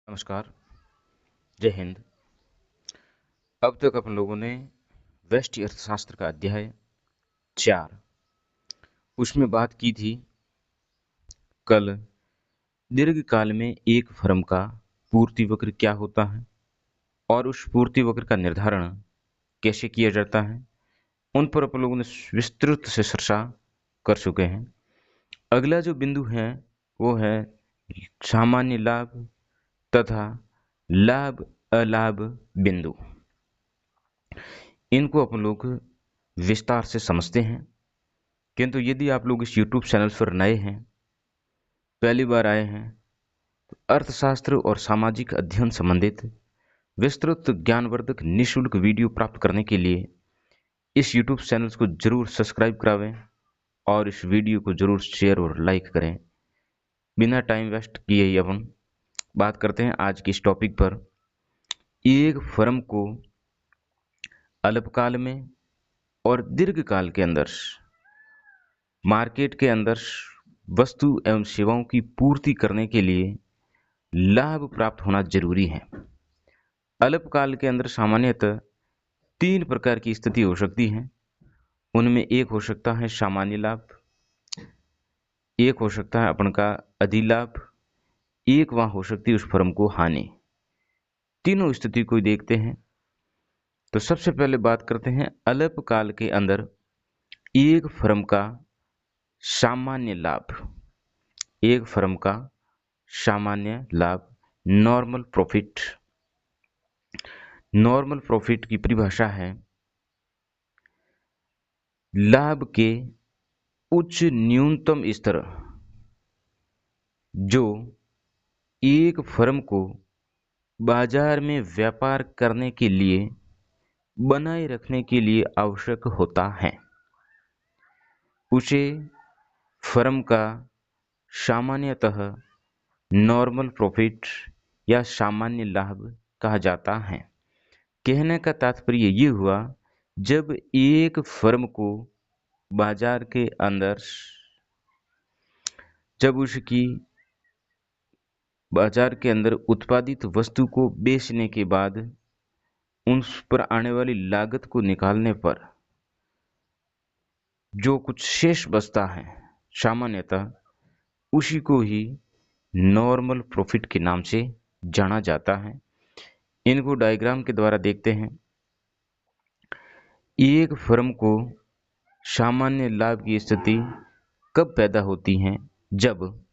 नमस्कार। जय हिंद। अब तक अपन लोगों ने व्यष्टि अर्थशास्त्र का अध्याय 4 उसमें बात की थी कल दीर्घकाल में एक फर्म का पूर्ति वक्र क्या होता है और उस पूर्ति वक्र का निर्धारण कैसे किया जाता है, उन पर अपन लोगों ने विस्तृत से चर्चा कर चुके हैं। अगला जो बिंदु है वो है सामान्य लाभ तथा लाभ अलाभ बिंदु। इनको अपन लोग विस्तार से समझते हैं, किंतु यदि आप लोग इस YouTube चैनल पर नए हैं, पहली बार आए हैं, तो अर्थशास्त्र और सामाजिक अध्ययन संबंधित विस्तृत ज्ञानवर्धक निःशुल्क वीडियो प्राप्त करने के लिए इस YouTube चैनल को जरूर सब्सक्राइब करावें और इस वीडियो को जरूर शेयर और लाइक करें। बिना टाइम वेस्ट किए ही अपन बात करते हैं आज की इस टॉपिक पर। एक फर्म को अल्पकाल में और दीर्घकाल के अंदर मार्केट के अंदर वस्तु एवं सेवाओं की पूर्ति करने के लिए लाभ प्राप्त होना जरूरी है। अल्पकाल के अंदर सामान्यतः 3 प्रकार की स्थिति हो सकती है। उनमें एक हो सकता है सामान्य लाभ, एक हो सकता है अपन का अधिलाभ, एक वहां हो सकती है उस फर्म को हानि। तीनों स्थिति को देखते हैं। तो सबसे पहले बात करते हैं अल्पकाल के अंदर एक फर्म का सामान्य लाभ। एक फर्म का सामान्य लाभ, नॉर्मल प्रॉफिट। नॉर्मल प्रॉफिट की परिभाषा है लाभ के उच्च न्यूनतम स्तर जो एक फर्म को बाजार में व्यापार करने के लिए बनाए रखने के लिए आवश्यक होता है, उसे फर्म का सामान्यतः नॉर्मल प्रॉफिट या सामान्य लाभ कहा जाता है। कहने का तात्पर्य ये हुआ, जब एक फर्म को बाजार के अंदर जब उसकी बाजार के अंदर उत्पादित वस्तु को बेचने के बाद उस पर आने वाली लागत को निकालने पर जो कुछ शेष बचता है सामान्यतः उसी को ही नॉर्मल प्रॉफिट के नाम से जाना जाता है। इनको डायग्राम के द्वारा देखते हैं। एक फर्म को सामान्य लाभ की स्थिति कब पैदा होती है, जब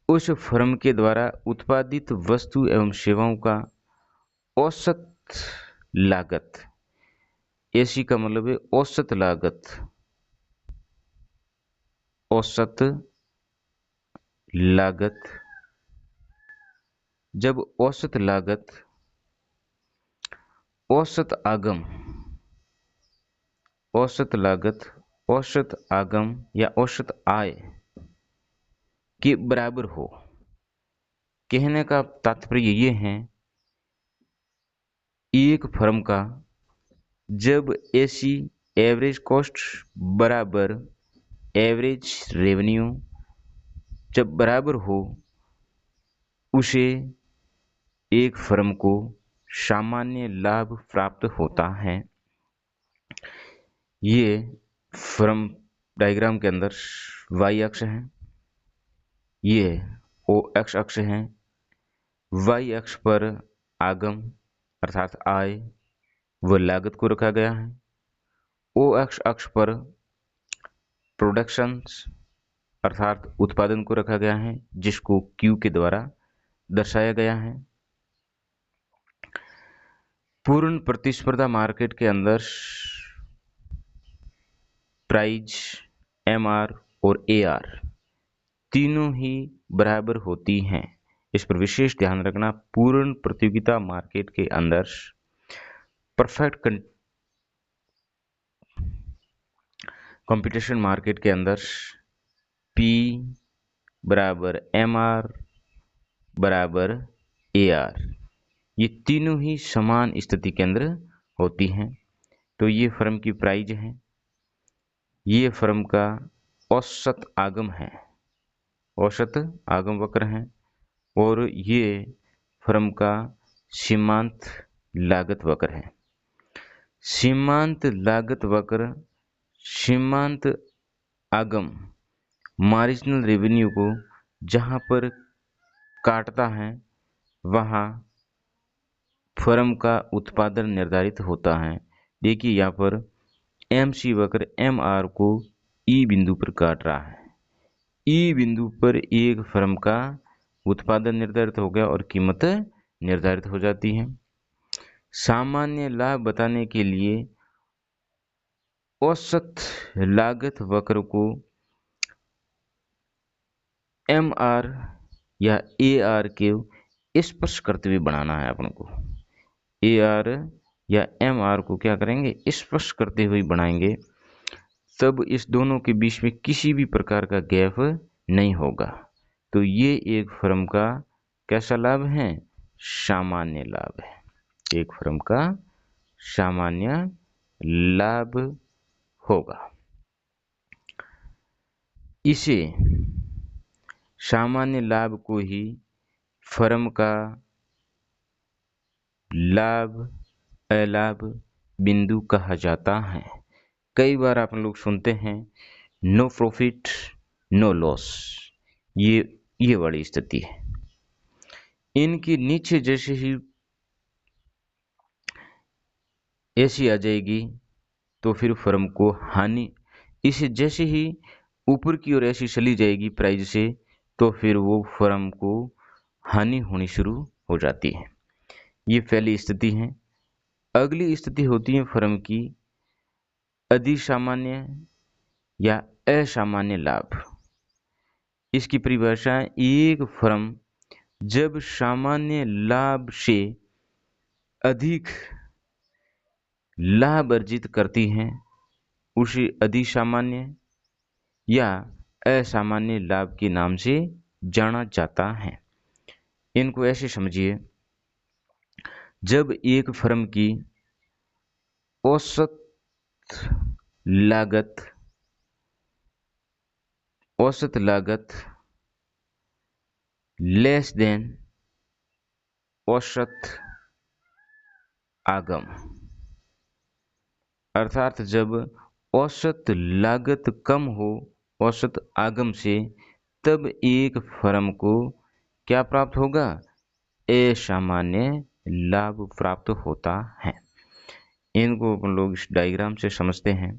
उस फर्म के द्वारा उत्पादित वस्तु एवं सेवाओं का औसत लागत, ऐसी का मतलब है औसत लागत, औसत लागत, जब औसत लागत, औसत आगम, औसत लागत, औसत आगम या औसत आय के बराबर हो। कहने का तात्पर्य ये है, एक फर्म का जब ऐसी एवरेज कॉस्ट बराबर एवरेज रेवेन्यू जब बराबर हो, उसे एक फर्म को सामान्य लाभ प्राप्त होता है। ये फर्म डायग्राम के अंदर y अक्ष है, ये o x अक्ष है। y अक्ष पर आगम अर्थात आय व लागत को रखा गया है। o x अक्ष पर प्रोडक्शन अर्थात उत्पादन को रखा गया है, जिसको Q के द्वारा दर्शाया गया है। पूर्ण प्रतिस्पर्धा मार्केट के अंदर प्राइस, MR और AR तीनों ही बराबर होती हैं। इस पर विशेष ध्यान रखना। पूर्ण प्रतियोगिता मार्केट के अंदर परफेक्ट कंपटीशन मार्केट के अंदर P बराबर MR बराबर AR, ये तीनों ही समान स्थिति के अंदर होती हैं। तो ये फर्म की प्राइस है, ये फर्म का औसत आगम है, औसत आगम वक्र है, और ये फर्म का सीमांत लागत वक्र है। सीमांत लागत वक्र सीमांत आगम मार्जिनल रेवेन्यू को जहां पर काटता है वहां फर्म का उत्पादन निर्धारित होता है। देखिए यहाँ पर एमसी वक्र एमआर को ई बिंदु पर काट रहा है। ई बिंदु पर एक फर्म का उत्पादन निर्धारित हो गया और कीमत निर्धारित हो जाती है। सामान्य लाभ बताने के लिए औसत लागत वक्र को एम आर या ए आर के स्पर्श करते हुए बनाना है अपन को। ए आर या एम आर को क्या करेंगे, स्पर्श करते हुए बनाएंगे, तब इस दोनों के बीच में किसी भी प्रकार का गैप नहीं होगा। तो ये एक फर्म का कैसा लाभ है, सामान्य लाभ है। एक फर्म का सामान्य लाभ होगा। इसे सामान्य लाभ को ही फर्म का लाभ अलाभ बिंदु कहा जाता है। कई बार आप लोग सुनते हैं नो प्रॉफिट नो लॉस, ये वाली स्थिति है। इनके नीचे जैसे ही ऐसी आ जाएगी तो फिर फर्म को हानि, इसे जैसे ही ऊपर की ओर ऐसी चली जाएगी प्राइस से, तो फिर वो फर्म को हानि होनी शुरू हो जाती है। ये पहली स्थिति है। अगली स्थिति होती है फर्म की अधिसामान्य या असामान्य लाभ। इसकी परिभाषा, एक फर्म जब सामान्य लाभ से अधिक लाभ अर्जित करती है उसे अधिसामान्य या असामान्य लाभ के नाम से जाना जाता है। इनको ऐसे समझिए, जब एक फर्म की औसत लागत लेस देन औसत आगम, अर्थात जब औसत लागत कम हो औसत आगम से, तब एक फर्म को क्या प्राप्त होगा, असामान्य लाभ प्राप्त होता है। इनको अपन लोग इस डायग्राम से समझते हैं।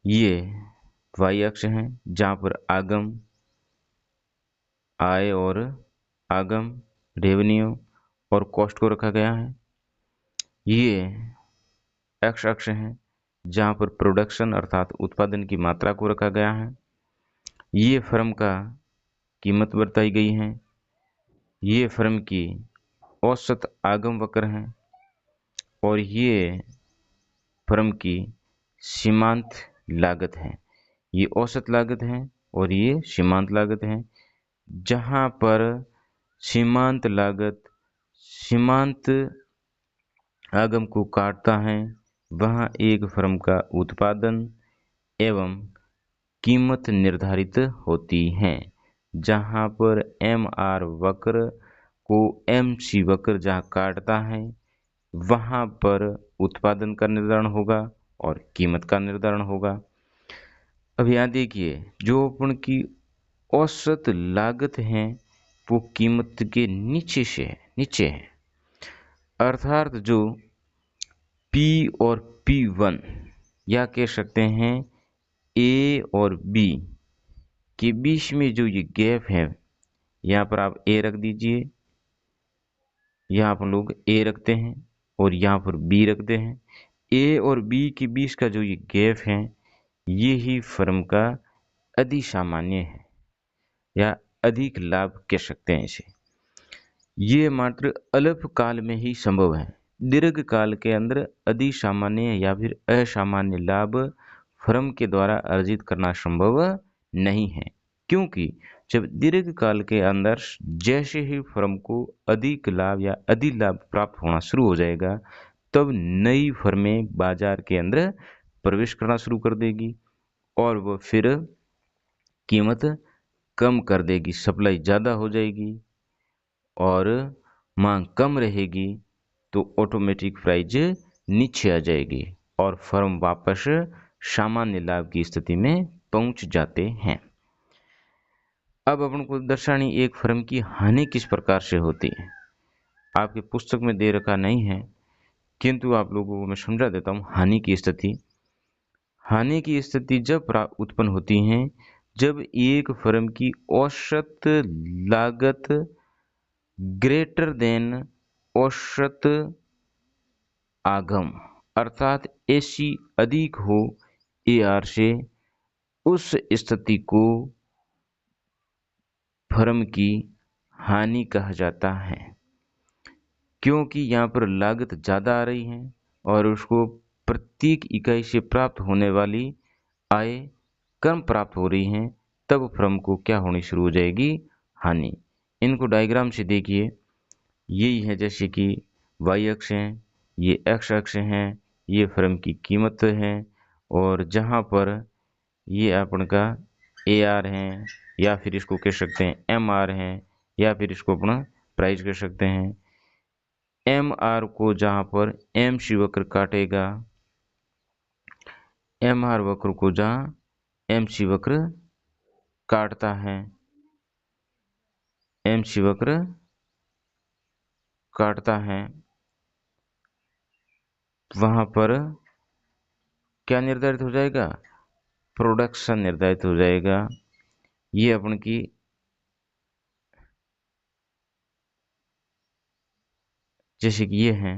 ये वाई अक्ष है जहाँ पर आगम आय और आगम रेवेन्यू और कॉस्ट को रखा गया है। ये एक्स अक्ष है जहाँ पर प्रोडक्शन अर्थात उत्पादन की मात्रा को रखा गया है। ये फर्म का कीमत बताई गई है। ये फर्म की औसत आगम वक्र है और ये फर्म की सीमांत लागत है। ये औसत लागत है और ये सीमांत लागत है। जहाँ पर सीमांत लागत सीमांत आगम को काटता है वहाँ एक फर्म का उत्पादन एवं कीमत निर्धारित होती है। जहाँ पर एम आर वक्र को एम सी वक्र जहाँ काटता है वहाँ पर उत्पादन का निर्धारण होगा और कीमत का निर्धारण होगा। अब यहाँ देखिए, जो अपन की औसत लागत है वो कीमत के नीचे है, अर्थात जो P और P1 या कह सकते हैं A और B के बीच में जो ये गैप है, यहाँ पर आप A रख दीजिए, यहाँ पर लोग A रखते हैं और यहाँ पर B रखते हैं। A और B के बीच का जो ये गैप है ये ही फर्म का अधिसामान्य है या अधिक लाभ कह सकते हैं इसे। ये मात्र अल्पकाल में ही संभव है। दीर्घ काल के अंदर अधिसामान्य या फिर असामान्य लाभ फर्म के द्वारा अर्जित करना संभव नहीं है, क्योंकि जब दीर्घ काल के अंदर जैसे ही फर्म को अधिक लाभ या अधिक लाभ प्राप्त होना शुरू हो जाएगा, तब नई फर्में बाजार के अंदर प्रवेश करना शुरू कर देगी और वह फिर कीमत कम कर देगी, सप्लाई ज़्यादा हो जाएगी और मांग कम रहेगी तो ऑटोमेटिक प्राइस नीचे आ जाएगी और फर्म वापस सामान्य लाभ की स्थिति में पहुंच जाते हैं। अब अपन को दर्शानी एक फर्म की हानि किस प्रकार से होती है। आपकी पुस्तक में दे रखा नहीं है, किंतु आप लोगों को मैं समझा देता हूँ। हानि की स्थिति, हानि की स्थिति जब उत्पन्न होती है जब एक फर्म की औसत लागत ग्रेटर देन औसत आगम अर्थात एसी अधिक हो एआर से, उस स्थिति को फर्म की हानि कहा जाता है। क्योंकि यहाँ पर लागत ज़्यादा आ रही है और उसको प्रत्येक इकाई से प्राप्त होने वाली आय कम प्राप्त हो रही है, तब फर्म को क्या होनी शुरू हो जाएगी, हानि। इनको डायग्राम से देखिए, यही है जैसे कि वाई अक्ष है, ये एक्स अक्ष है, ये फर्म की कीमत है और जहाँ पर ये अपन का ए आर है या फिर इसको कह सकते हैं एम आर है या फिर इसको अपना प्राइस कह सकते हैं। एम आर को जहाँ पर एम सी वक्र काटेगा, एम आर वक्र को जहाँ एम सी वक्र काटता है, एम सी वक्र काटता है, वहाँ पर क्या निर्धारित हो जाएगा, प्रोडक्शन निर्धारित हो जाएगा। ये अपन की जैसे कि ये है,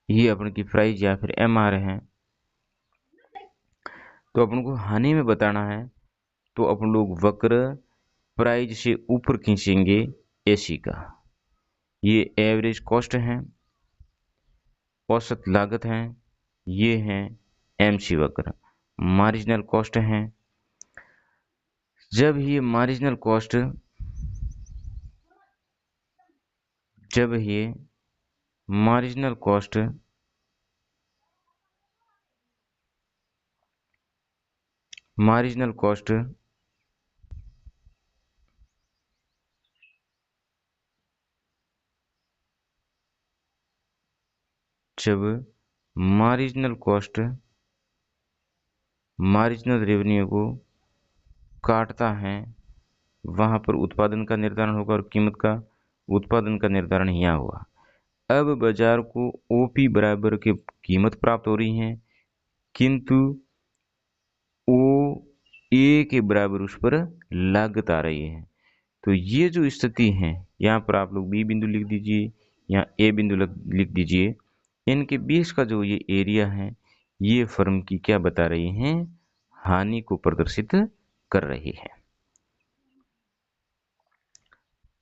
ये अपन की प्राइस या फिर एम आर है। तो अपन को हानि में बताना है तो अपन लोग वक्र प्राइस से ऊपर खींचेंगे एसी का। ये एवरेज कॉस्ट है, औसत लागत है, ये है एमसी वक्र, मार्जिनल कॉस्ट है। जब ये मार्जिनल कॉस्ट, जब ये मार्जिनल कॉस्ट मार्जिनल कॉस्ट जब मार्जिनल कॉस्ट मार्जिनल रेवेन्यू को काटता है, वहां पर उत्पादन का निर्धारण होगा और कीमत का, उत्पादन का निर्धारण यहाँ हुआ। अब बाजार को ओपी बराबर की कीमत प्राप्त हो रही है, किंतु ओ ए के बराबर उस पर लागत आ रही है। तो ये जो स्थिति है, यहाँ पर आप लोग बी बिंदु लिख दीजिए, यहाँ ए बिंदु लिख दीजिए। इनके बीच का जो ये एरिया है, ये फर्म की क्या बता रही है, हानि को प्रदर्शित कर रही है।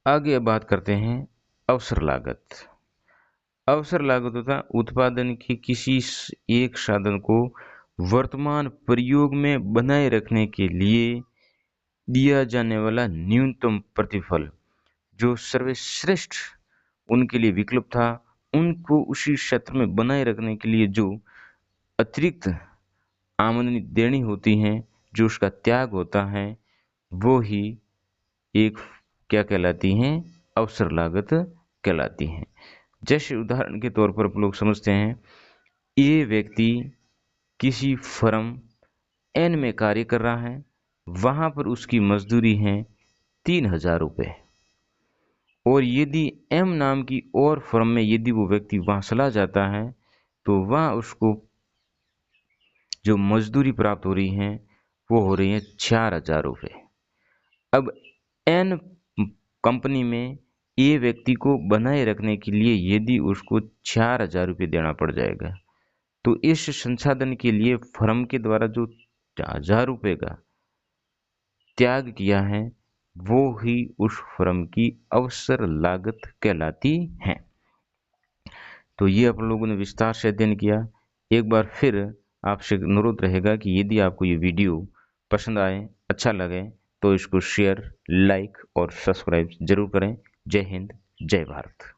आगे अब बात करते हैं अवसर लागत। अवसर लागत होता है उत्पादन के किसी एक साधन को वर्तमान प्रयोग में बनाए रखने के लिए दिया जाने वाला न्यूनतम प्रतिफल। जो सर्वश्रेष्ठ उनके लिए विकल्प था, उनको उसी क्षेत्र में बनाए रखने के लिए जो अतिरिक्त आमदनी देनी होती है, जो उसका त्याग होता है, वो ही एक क्या कहलाती हैं, अवसर लागत कहलाती हैं। जैसे उदाहरण के तौर पर आप लोग समझते हैं, ये व्यक्ति किसी फर्म एन में कार्य कर रहा है, वहां पर उसकी मजदूरी है 3,000 रुपये, और यदि एम नाम की और फर्म में यदि वो व्यक्ति वहां चला जाता है तो वहां उसको जो मजदूरी प्राप्त हो रही है वो हो रही है 4,000 रुपये। अब एन कंपनी में ए व्यक्ति को बनाए रखने के लिए यदि उसको 4,000 रुपये देना पड़ जाएगा, तो इस संसाधन के लिए फर्म के द्वारा जो 1,000 रुपये का त्याग किया है, वो ही उस फर्म की अवसर लागत कहलाती है। तो ये आप लोगों ने विस्तार से अध्ययन किया। एक बार फिर आपसे अनुरोध रहेगा कि यदि आपको ये वीडियो पसंद आए, अच्छा लगे, तो इसको शेयर, लाइक और सब्सक्राइब जरूर करें। जय हिंद, जय भारत।